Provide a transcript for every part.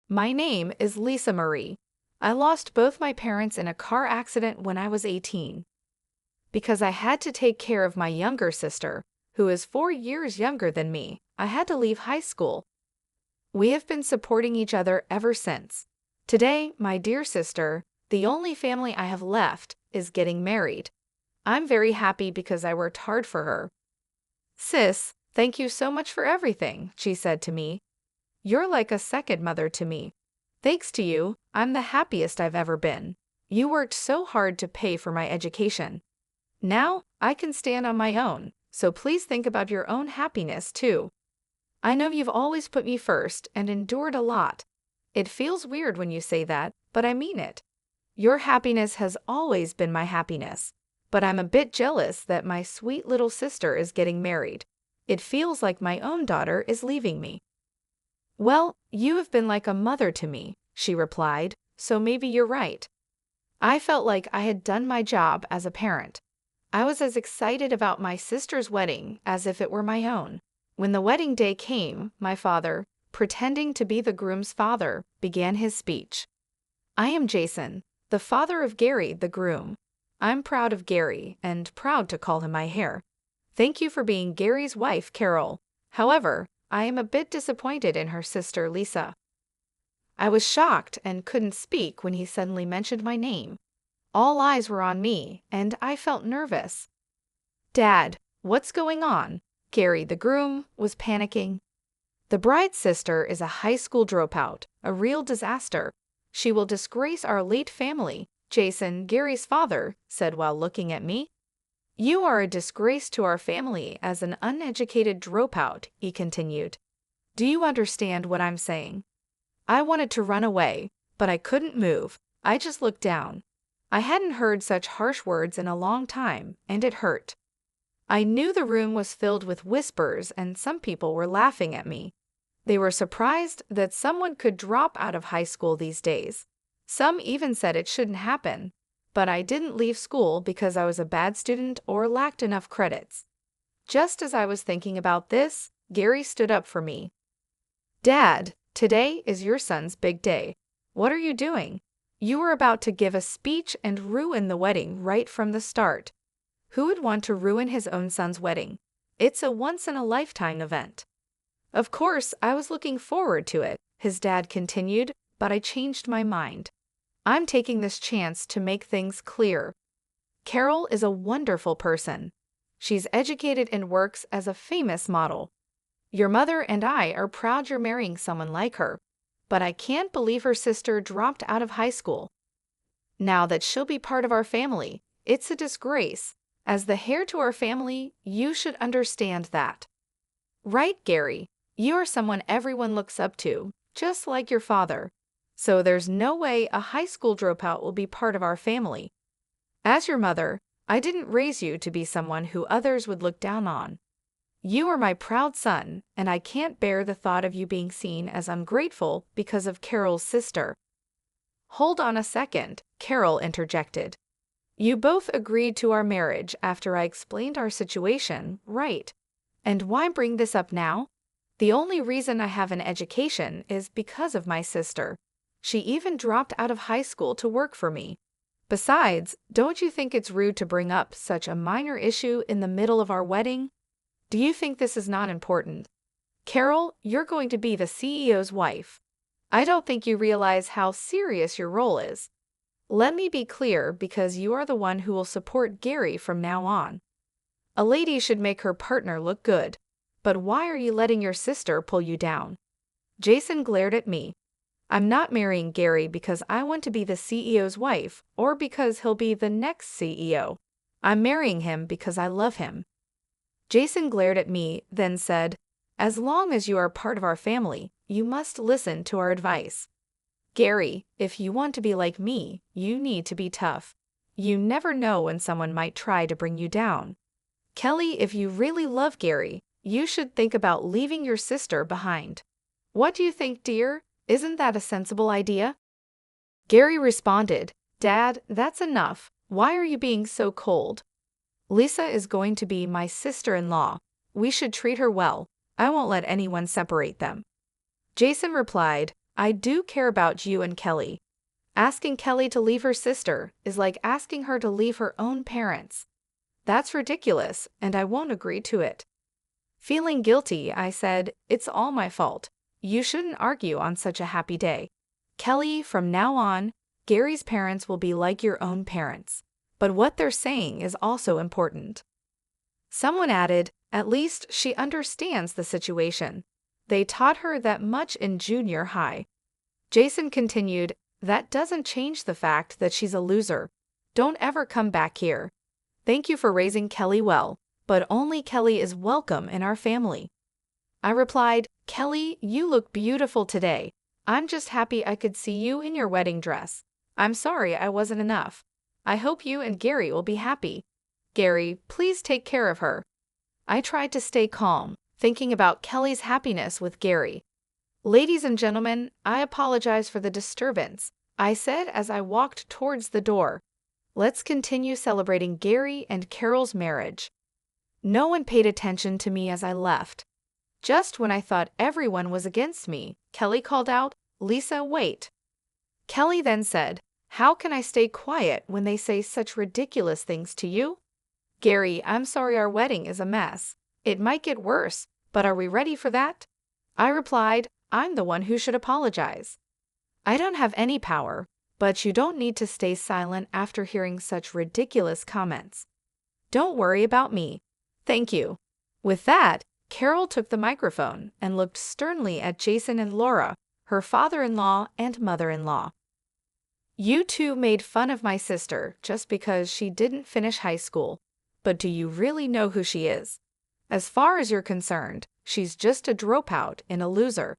My name is Lisa Marie. I lost both my parents in a car accident when I was 18. Because I had to take care of my younger sister, who is 4 years younger than me, I had to leave high school. We have been supporting each other ever since. Today, my dear sister, the only family I have left, is getting married. I'm very happy because I worked hard for her. Sis, thank you so much for everything, she said to me. You're like a second mother to me. Thanks to you, I'm the happiest I've ever been. You worked so hard to pay for my education. Now, I can stand on my own, so please think about your own happiness too. I know you've always put me first and endured a lot. It feels weird when you say that, but I mean it. Your happiness has always been my happiness, but I'm a bit jealous that my sweet little sister is getting married. It feels like my own daughter is leaving me. Well, you have been like a mother to me, she replied, so maybe you're right. I felt like I had done my job as a parent. I was as excited about my sister's wedding as if it were my own. When the wedding day came, my father, pretending to be the groom's father, began his speech. I am Jason, the father of Gary, the groom. I'm proud of Gary and proud to call him my heir. Thank you for being Gary's wife, Carol. However, I am a bit disappointed in her sister, Lisa. I was shocked and couldn't speak when he suddenly mentioned my name. All eyes were on me, and I felt nervous. Dad, what's going on? Gary, the groom, was panicking. The bride's sister is a high school dropout, a real disaster. She will disgrace our late family, Jason, Gary's father, said while looking at me. You are a disgrace to our family as an uneducated dropout, he continued. Do you understand what I'm saying? I wanted to run away, but I couldn't move. I just looked down. I hadn't heard such harsh words in a long time, and it hurt. I knew the room was filled with whispers and some people were laughing at me. They were surprised that someone could drop out of high school these days. Some even said it shouldn't happen. But I didn't leave school because I was a bad student or lacked enough credits. Just as I was thinking about this, Gary stood up for me. Dad, today is your son's big day. What are you doing? You were about to give a speech and ruin the wedding right from the start. Who would want to ruin his own son's wedding? It's a once-in-a-lifetime event. Of course, I was looking forward to it, his dad continued, but I changed my mind. I'm taking this chance to make things clear. Carol is a wonderful person. She's educated and works as a famous model. Your mother and I are proud you're marrying someone like her, but I can't believe her sister dropped out of high school. Now that she'll be part of our family, it's a disgrace. As the heir to our family, you should understand that. Right, Gary? You are someone everyone looks up to, just like your father. So there's no way a high school dropout will be part of our family. As your mother, I didn't raise you to be someone who others would look down on. You are my proud son, and I can't bear the thought of you being seen as ungrateful because of Carol's sister. Hold on a second, Carol interjected. You both agreed to our marriage after I explained our situation, right? And why bring this up now? The only reason I have an education is because of my sister. She even dropped out of high school to work for me. Besides, don't you think it's rude to bring up such a minor issue in the middle of our wedding? Do you think this is not important? Carol, you're going to be the CEO's wife. I don't think you realize how serious your role is. Let me be clear because you are the one who will support Gary from now on. A lady should make her partner look good. But why are you letting your sister pull you down? Jason glared at me. I'm not marrying Gary because I want to be the CEO's wife or because he'll be the next CEO. I'm marrying him because I love him. Jason glared at me, then said, As long as you are part of our family, you must listen to our advice. Gary, if you want to be like me, you need to be tough. You never know when someone might try to bring you down. Kelly, if you really love Gary, you should think about leaving your sister behind. What do you think, dear? Isn't that a sensible idea? Gary responded, Dad, that's enough. Why are you being so cold? Lisa is going to be my sister-in-law. We should treat her well. I won't let anyone separate them. Jason replied, I do care about you and Kelly. Asking Kelly to leave her sister is like asking her to leave her own parents. That's ridiculous, and I won't agree to it. Feeling guilty, I said, it's all my fault. You shouldn't argue on such a happy day. Kelly, from now on, Gary's parents will be like your own parents. But what they're saying is also important. Someone added, at least she understands the situation. They taught her that much in junior high. Jason continued, that doesn't change the fact that she's a loser. Don't ever come back here. Thank you for raising Kelly well, but only Kelly is welcome in our family. I replied, Kelly, you look beautiful today. I'm just happy I could see you in your wedding dress. I'm sorry I wasn't enough. I hope you and Gary will be happy. Gary, please take care of her. I tried to stay calm, thinking about Kelly's happiness with Gary. Ladies and gentlemen, I apologize for the disturbance, I said as I walked towards the door. Let's continue celebrating Gary and Carol's marriage. No one paid attention to me as I left. Just when I thought everyone was against me, Kelly called out, Lisa, wait. Kelly then said, how can I stay quiet when they say such ridiculous things to you? Gary, I'm sorry our wedding is a mess. It might get worse, but are we ready for that? I replied, I'm the one who should apologize. I don't have any power, but you don't need to stay silent after hearing such ridiculous comments. Don't worry about me. Thank you. With that, Carol took the microphone and looked sternly at Jason and Laura, her father-in-law and mother-in-law. You two made fun of my sister just because she didn't finish high school, but do you really know who she is? As far as you're concerned, she's just a dropout and a loser.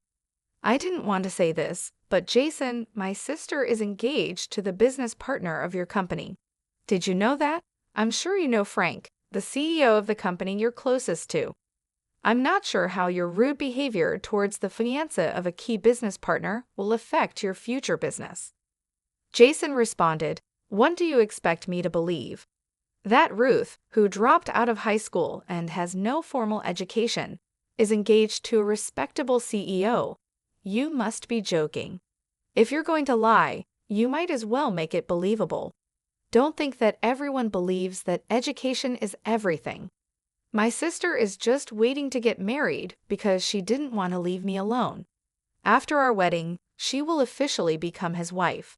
I didn't want to say this, but Jason, my sister is engaged to the business partner of your company. Did you know that? I'm sure you know Frank, the CEO of the company you're closest to. I'm not sure how your rude behavior towards the fiancé of a key business partner will affect your future business. Jason responded, what do you expect me to believe? That Ruth, who dropped out of high school and has no formal education, is engaged to a respectable CEO. You must be joking. If you're going to lie, you might as well make it believable. Don't think that everyone believes that education is everything. My sister is just waiting to get married because she didn't want to leave me alone. After our wedding, she will officially become his wife.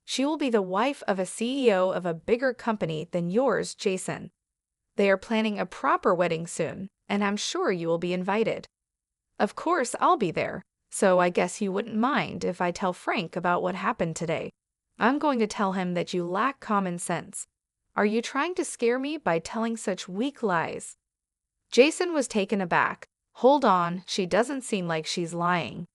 She will be the wife of a CEO of a bigger company than yours, Jason. They are planning a proper wedding soon, and I'm sure you will be invited. Of course, I'll be there, so I guess you wouldn't mind if I tell Frank about what happened today. I'm going to tell him that you lack common sense. Are you trying to scare me by telling such weak lies? Jason was taken aback. Hold on, she doesn't seem like she's lying.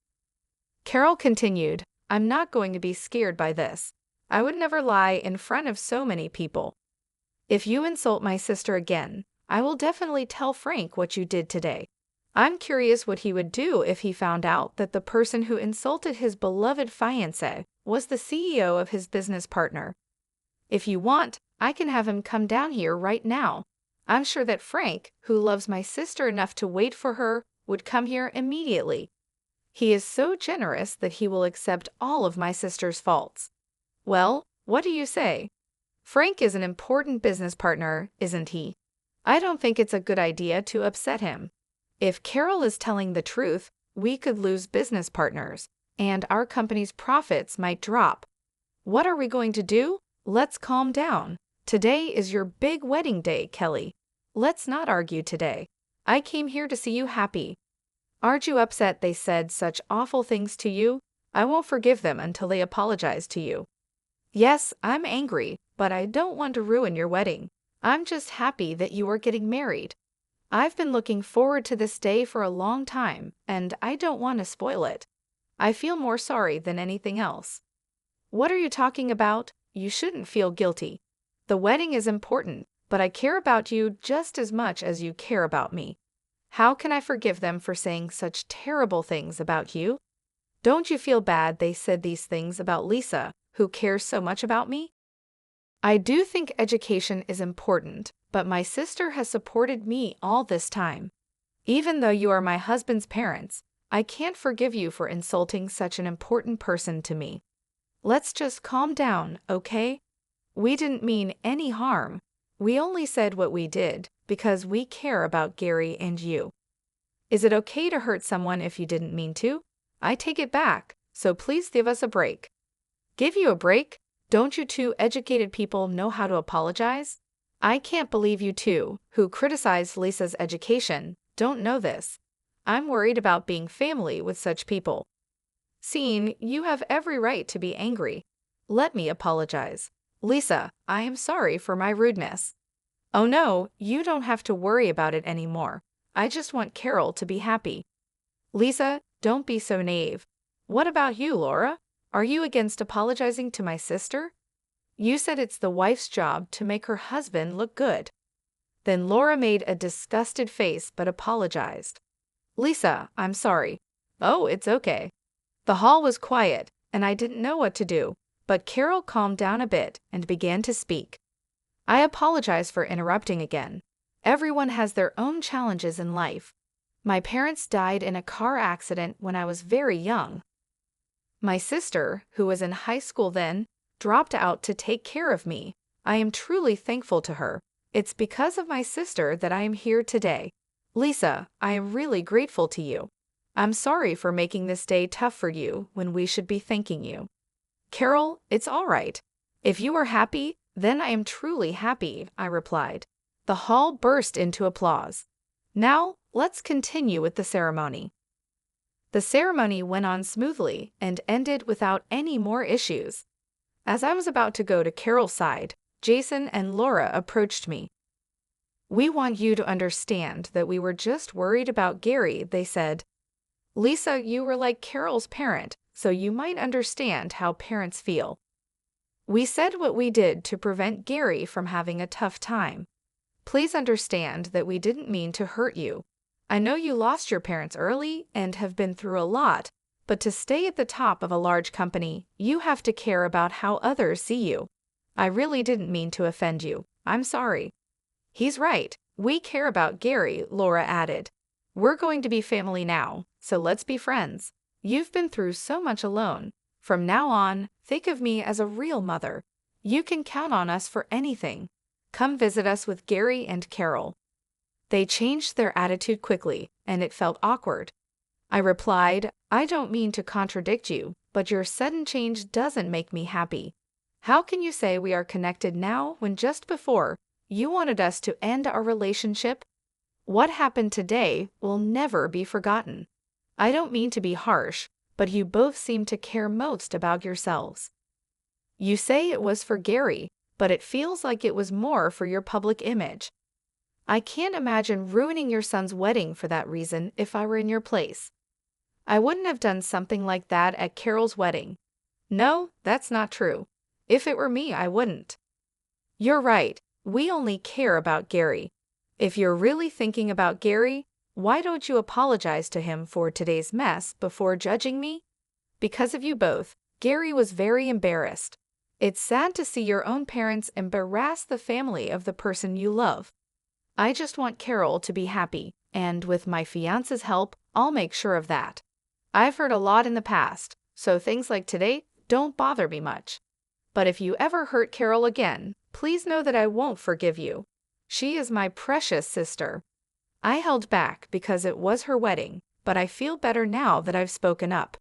Carol continued, I'm not going to be scared by this. I would never lie in front of so many people. If you insult my sister again, I will definitely tell Frank what you did today. I'm curious what he would do if he found out that the person who insulted his beloved fiancé was the CEO of his business partner. If you want, I can have him come down here right now. I'm sure that Frank, who loves my sister enough to wait for her, would come here immediately. He is so generous that he will accept all of my sister's faults. Well, what do you say? Frank is an important business partner, isn't he? I don't think it's a good idea to upset him. If Carol is telling the truth, we could lose business partners, and our company's profits might drop. What are we going to do? Let's calm down. Today is your big wedding day, Kelly. Let's not argue today. I came here to see you happy. Aren't you upset they said such awful things to you? I won't forgive them until they apologize to you. Yes, I'm angry, but I don't want to ruin your wedding. I'm just happy that you are getting married. I've been looking forward to this day for a long time, and I don't want to spoil it. I feel more sorry than anything else. What are you talking about? You shouldn't feel guilty. The wedding is important, but I care about you just as much as you care about me. How can I forgive them for saying such terrible things about you? Don't you feel bad they said these things about Lisa, who cares so much about me? I do think education is important, but my sister has supported me all this time. Even though you are my husband's parents, I can't forgive you for insulting such an important person to me. Let's just calm down, okay? We didn't mean any harm. We only said what we did because we care about Gary and you. Is it okay to hurt someone if you didn't mean to? I take it back, so please give us a break. Give you a break? Don't you two educated people know how to apologize? I can't believe you two, who criticized Lisa's education, don't know this. I'm worried about being family with such people. Scene, you have every right to be angry. Let me apologize. Lisa, I am sorry for my rudeness. Oh no, you don't have to worry about it anymore. I just want Carol to be happy. Lisa, don't be so naive. What about you, Laura? Are you against apologizing to my sister? You said it's the wife's job to make her husband look good. Then Laura made a disgusted face but apologized. Lisa, I'm sorry. Oh, it's okay. The hall was quiet, and I didn't know what to do, but Carol calmed down a bit and began to speak. I apologize for interrupting again. Everyone has their own challenges in life. My parents died in a car accident when I was very young. My sister, who was in high school then, dropped out to take care of me. I am truly thankful to her. It's because of my sister that I am here today. Lisa, I am really grateful to you. I'm sorry for making this day tough for you when we should be thanking you. Carol, it's all right. If you are happy, then I am truly happy, I replied. The hall burst into applause. Now, let's continue with the ceremony. The ceremony went on smoothly and ended without any more issues. As I was about to go to Carol's side, Jason and Laura approached me. We want you to understand that we were just worried about Gary, they said. Lisa, you were like Carol's parent, so you might understand how parents feel. We said what we did to prevent Gary from having a tough time. Please understand that we didn't mean to hurt you. I know you lost your parents early and have been through a lot, but to stay at the top of a large company, you have to care about how others see you. I really didn't mean to offend you. I'm sorry. He's right. We care about Gary, Laura added. We're going to be family now, so let's be friends. You've been through so much alone. From now on, think of me as a real mother. You can count on us for anything. Come visit us with Gary and Carol. They changed their attitude quickly, and it felt awkward. I replied, I don't mean to contradict you, but your sudden change doesn't make me happy. How can you say we are connected now when just before you wanted us to end our relationship? What happened today will never be forgotten. I don't mean to be harsh, but you both seem to care most about yourselves. You say it was for Gary, but it feels like it was more for your public image. I can't imagine ruining your son's wedding for that reason if I were in your place. I wouldn't have done something like that at Carol's wedding. No, that's not true. If it were me, I wouldn't. You're right. We only care about Gary. If you're really thinking about Gary, why don't you apologize to him for today's mess before judging me? Because of you both, Gary was very embarrassed. It's sad to see your own parents embarrass the family of the person you love. I just want Carol to be happy, and with my fiance's help, I'll make sure of that. I've heard a lot in the past, so things like today don't bother me much. But if you ever hurt Carol again, please know that I won't forgive you. She is my precious sister. I held back because it was her wedding, but I feel better now that I've spoken up.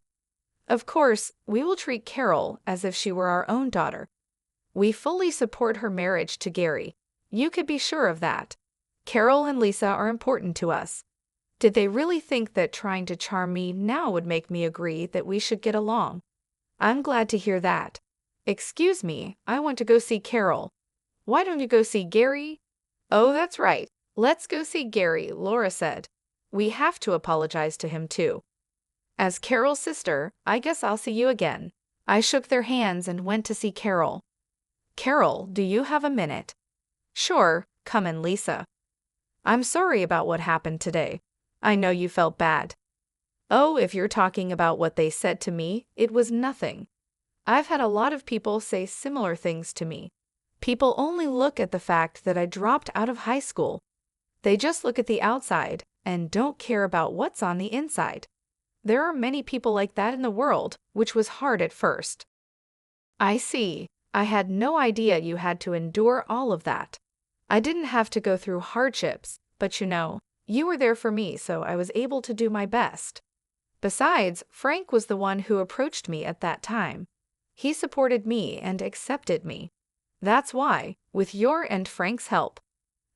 Of course, we will treat Carol as if she were our own daughter. We fully support her marriage to Gary. You could be sure of that. Carol and Lisa are important to us. Did they really think that trying to charm me now would make me agree that we should get along? I'm glad to hear that. Excuse me, I want to go see Carol. Why don't you go see Gary? Oh, that's right. Let's go see Gary, Laura said. We have to apologize to him too. As Carol's sister, I guess I'll see you again. I shook their hands and went to see Carol. Carol, do you have a minute? Sure, come in, Lisa. I'm sorry about what happened today. I know you felt bad. Oh, if you're talking about what they said to me, it was nothing. I've had a lot of people say similar things to me. People only look at the fact that I dropped out of high school. They just look at the outside and don't care about what's on the inside. There are many people like that in the world, which was hard at first. I see. I had no idea you had to endure all of that. I didn't have to go through hardships, but you were there for me, so I was able to do my best. Besides, Frank was the one who approached me at that time. He supported me and accepted me. That's why, with your and Frank's help,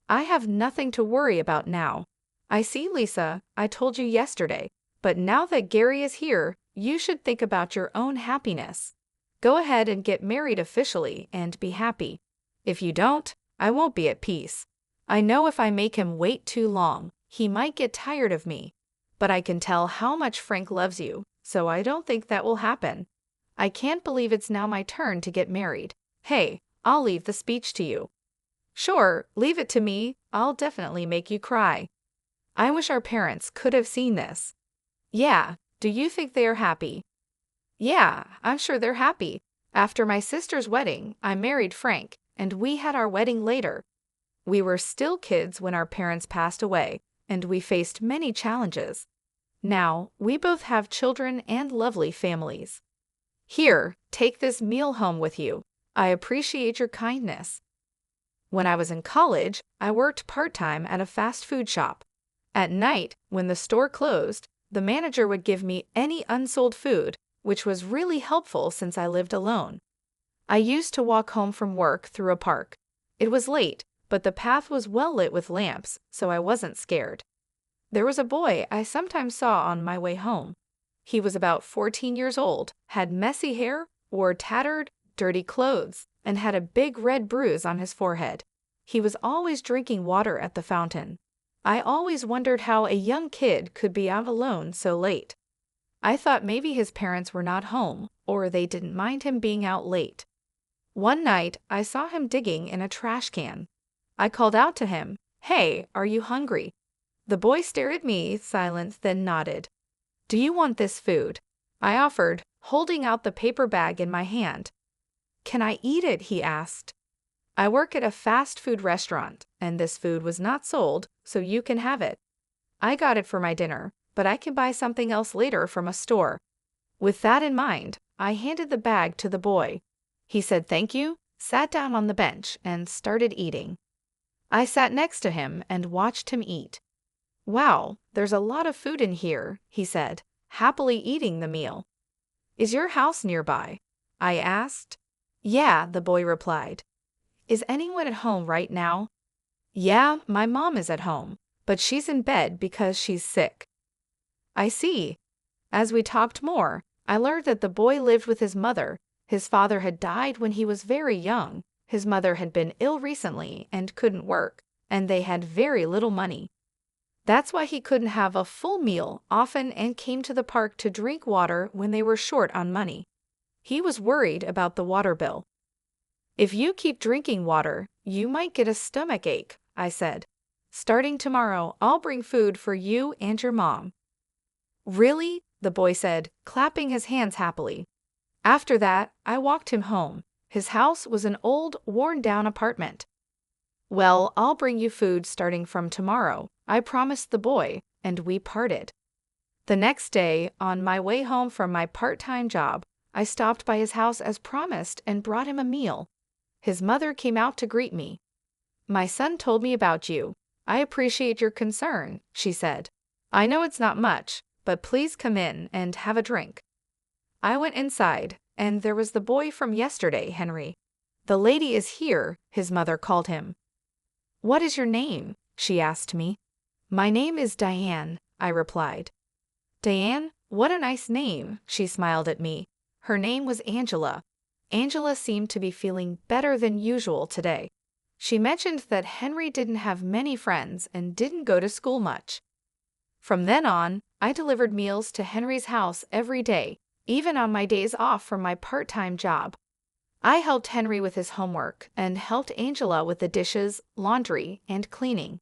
I have nothing to worry about now. I see, Lisa, I told you yesterday, but now that Gary is here, you should think about your own happiness. Go ahead and get married officially and be happy. If you don't, I won't be at peace. I know if I make him wait too long, he might get tired of me. But I can tell how much Frank loves you, so I don't think that will happen. I can't believe it's now my turn to get married. Hey, I'll leave the speech to you. Sure, leave it to me. I'll definitely make you cry. I wish our parents could have seen this. Yeah, do you think they are happy? Yeah, I'm sure they're happy. After my sister's wedding, I married Frank, and we had our wedding later. We were still kids when our parents passed away, and we faced many challenges. Now, we both have children and lovely families. Here, take this meal home with you. I appreciate your kindness. When I was in college, I worked part-time at a fast food shop. At night, when the store closed, the manager would give me any unsold food, which was really helpful since I lived alone. I used to walk home from work through a park. It was late, but the path was well lit with lamps, so I wasn't scared. There was a boy I sometimes saw on my way home. He was about 14 years old, had messy hair, wore tattered, dirty clothes, and had a big red bruise on his forehead. He was always drinking water at the fountain. I always wondered how a young kid could be out alone so late. I thought maybe his parents were not home, or they didn't mind him being out late. One night, I saw him digging in a trash can. I called out to him, "Hey, are you hungry?" The boy stared at me, silent, then nodded. "Do you want this food?" I offered, holding out the paper bag in my hand. "Can I eat it?" he asked. "I work at a fast food restaurant, and this food was not sold, so you can have it. I got it for my dinner, but I can buy something else later from a store." With that in mind, I handed the bag to the boy. He said thank you, sat down on the bench, and started eating. I sat next to him and watched him eat. "Wow, there's a lot of food in here," he said, happily eating the meal. "Is your house nearby?" I asked. "Yeah," the boy replied. "Is anyone at home right now?" "Yeah, my mom is at home, but she's in bed because she's sick." I see. As we talked more, I learned that the boy lived with his mother. His father had died when he was very young. His mother had been ill recently and couldn't work, and they had very little money. That's why he couldn't have a full meal often and came to the park to drink water when they were short on money. He was worried about the water bill. "If you keep drinking water, you might get a stomach ache," I said. "Starting tomorrow, I'll bring food for you and your mom." "Really?" the boy said, clapping his hands happily. After that, I walked him home. His house was an old, worn-down apartment. "Well, I'll bring you food starting from tomorrow," I promised the boy, and we parted. The next day, on my way home from my part-time job, I stopped by his house as promised and brought him a meal. His mother came out to greet me. "My son told me about you. I appreciate your concern," she said. "I know it's not much, but please come in and have a drink." I went inside, and there was the boy from yesterday, Henry. "The lady is here," his mother called him. "What is your name?" she asked me. "My name is Diane," I replied. "Diane? What a nice name," she smiled at me. Her name was Angela. Angela seemed to be feeling better than usual today. She mentioned that Henry didn't have many friends and didn't go to school much. From then on, I delivered meals to Henry's house every day, even on my days off from my part-time job. I helped Henry with his homework and helped Angela with the dishes, laundry, and cleaning.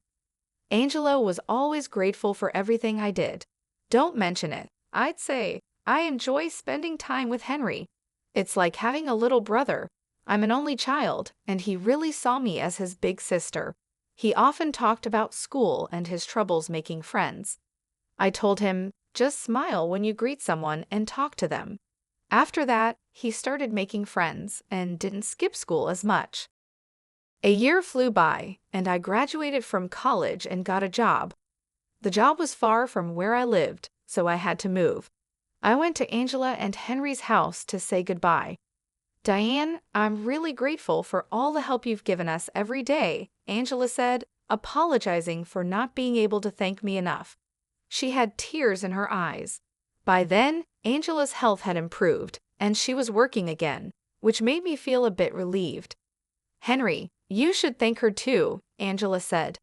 Angela was always grateful for everything I did. Don't mention it. I'd say, I enjoy spending time with Henry. It's like having a little brother. I'm an only child, and he really saw me as his big sister. He often talked about school and his troubles making friends. I told him, Just smile when you greet someone and talk to them. After that, he started making friends and didn't skip school as much. A year flew by, and I graduated from college and got a job. The job was far from where I lived, so I had to move. I went to Angela and Henry's house to say goodbye. "Diane, I'm really grateful for all the help you've given us every day," Angela said, apologizing for not being able to thank me enough. She had tears in her eyes. By then, Angela's health had improved, and she was working again, which made me feel a bit relieved. "Henry, you should thank her too," Angela said.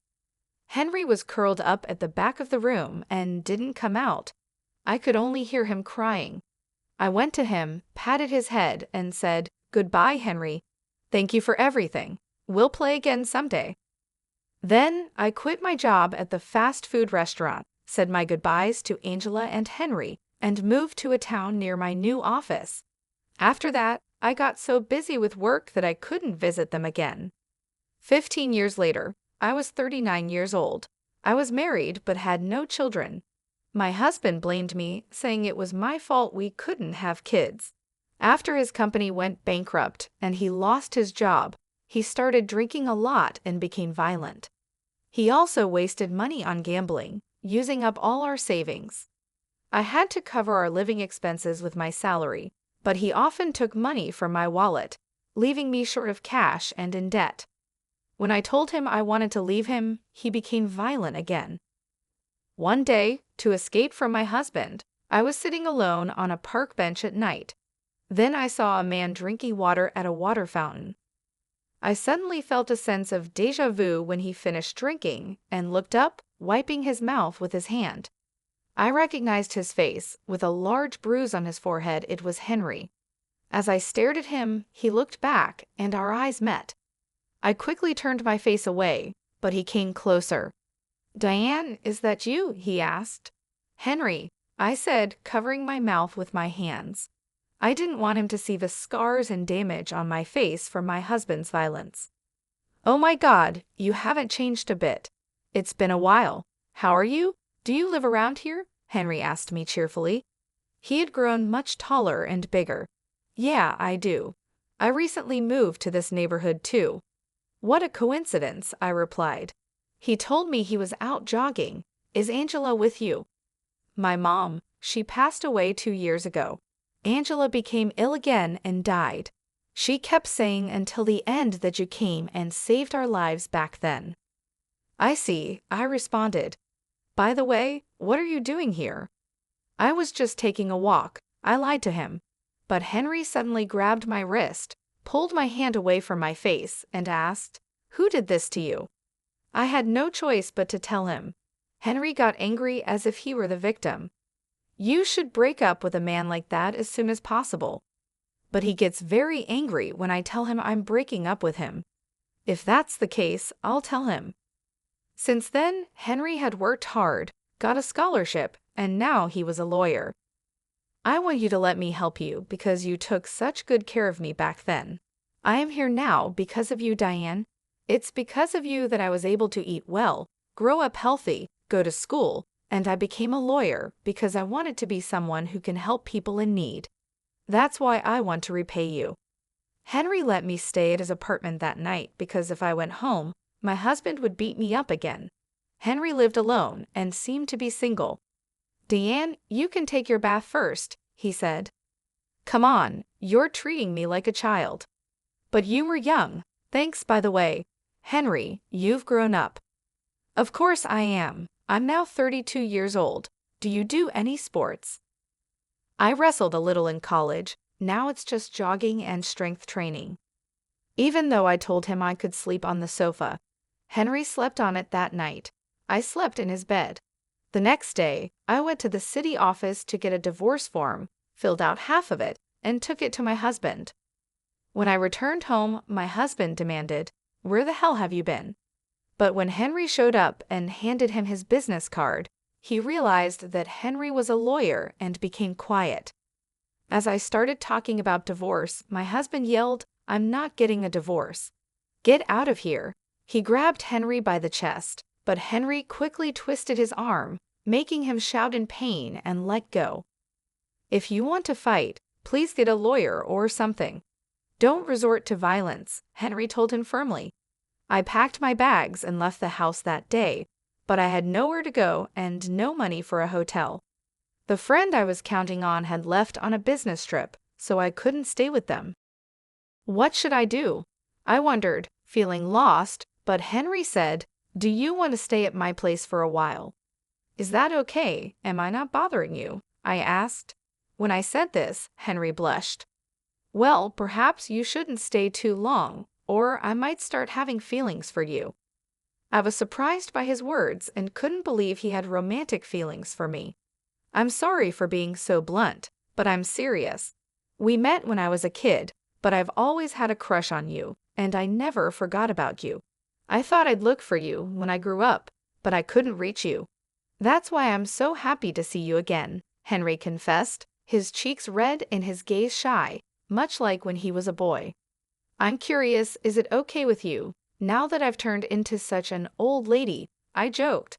Henry was curled up at the back of the room and didn't come out. I could only hear him crying. I went to him, patted his head, and said, "Goodbye, Henry. Thank you for everything. We'll play again someday." Then I quit my job at the fast food restaurant, said my goodbyes to Angela and Henry, and moved to a town near my new office. After that, I got so busy with work that I couldn't visit them again. 15 years later, I was 39 years old. I was married but had no children. My husband blamed me, saying it was my fault we couldn't have kids. After his company went bankrupt and he lost his job, he started drinking a lot and became violent. He also wasted money on gambling, using up all our savings. I had to cover our living expenses with my salary, but he often took money from my wallet, leaving me short of cash and in debt. When I told him I wanted to leave him, he became violent again. One day, to escape from my husband, I was sitting alone on a park bench at night. Then I saw a man drinking water at a water fountain. I suddenly felt a sense of déjà vu when he finished drinking and looked up, wiping his mouth with his hand. I recognized his face. With a large bruise on his forehead, it was Henry. As I stared at him, he looked back, and our eyes met. I quickly turned my face away, but he came closer. "Diane, is that you?" he asked. "Henry," I said, covering my mouth with my hands. I didn't want him to see the scars and damage on my face from my husband's violence. "Oh my God, you haven't changed a bit. It's been a while. How are you? Do you live around here?" Henry asked me cheerfully. He had grown much taller and bigger. "Yeah, I do. I recently moved to this neighborhood too." "What a coincidence," I replied. He told me he was out jogging. "Is Angela with you?" "My mom. She passed away 2 years ago. Angela became ill again and died. She kept saying until the end that you came and saved our lives back then." "I see," I responded. "By the way, what are you doing here?" "I was just taking a walk," I lied to him. But Henry suddenly grabbed my wrist, pulled my hand away from my face, and asked, "Who did this to you?" I had no choice but to tell him. Henry got angry as if he were the victim. "You should break up with a man like that as soon as possible." But he gets very angry when I tell him I'm breaking up with him. If that's the case, I'll tell him. Since then, Henry had worked hard, got a scholarship, and now he was a lawyer. "I want you to let me help you because you took such good care of me back then. I am here now because of you, Diane. It's because of you that I was able to eat well, grow up healthy, go to school, and I became a lawyer because I wanted to be someone who can help people in need. That's why I want to repay you." Henry let me stay at his apartment that night because if I went home, my husband would beat me up again. Henry lived alone and seemed to be single. "Diane, you can take your bath first," he said. "Come on, you're treating me like a child." "But you were young. Thanks, by the way. Henry, you've grown up." "Of course I am. I'm now 32 years old. Do you do any sports?" "I wrestled a little in college. Now it's just jogging and strength training." Even though I told him I could sleep on the sofa, Henry slept on it that night. I slept in his bed. The next day, I went to the city office to get a divorce form, filled out half of it, and took it to my husband. When I returned home, my husband demanded, "Where the hell have you been?" But when Henry showed up and handed him his business card, he realized that Henry was a lawyer and became quiet. As I started talking about divorce, my husband yelled, "I'm not getting a divorce. Get out of here." He grabbed Henry by the chest, but Henry quickly twisted his arm, making him shout in pain and let go. "If you want to fight, please get a lawyer or something. Don't resort to violence," Henry told him firmly. I packed my bags and left the house that day, but I had nowhere to go and no money for a hotel. The friend I was counting on had left on a business trip, so I couldn't stay with them. What should I do? I wondered, feeling lost, but Henry said, "Do you want to stay at my place for a while?" "Is that okay? Am I not bothering you?" I asked. When I said this, Henry blushed. "Well, perhaps you shouldn't stay too long, or I might start having feelings for you." I was surprised by his words and couldn't believe he had romantic feelings for me. "I'm sorry for being so blunt, but I'm serious. We met when I was a kid, but I've always had a crush on you, and I never forgot about you. I thought I'd look for you when I grew up, but I couldn't reach you. That's why I'm so happy to see you again," Henry confessed, his cheeks red and his gaze shy, much like when he was a boy. "I'm curious, is it okay with you, now that I've turned into such an old lady?" I joked.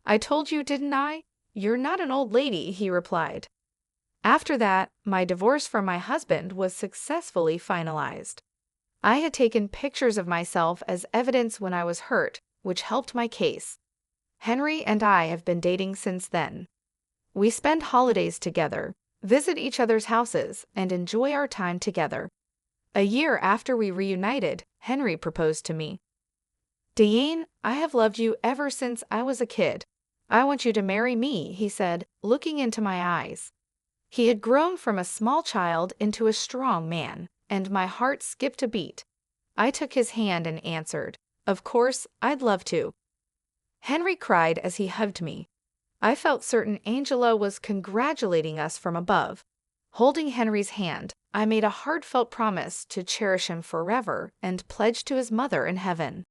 "I told you, didn't I? You're not an old lady," he replied. After that, my divorce from my husband was successfully finalized. I had taken pictures of myself as evidence when I was hurt, which helped my case. Henry and I have been dating since then. We spend holidays together, visit each other's houses, and enjoy our time together. A year after we reunited, Henry proposed to me. "Diane, I have loved you ever since I was a kid. I want you to marry me," he said, looking into my eyes. He had grown from a small child into a strong man, and my heart skipped a beat. I took his hand and answered, "Of course, I'd love to." Henry cried as he hugged me. I felt certain Angela was congratulating us from above. Holding Henry's hand, I made a heartfelt promise to cherish him forever and pledge to his mother in heaven.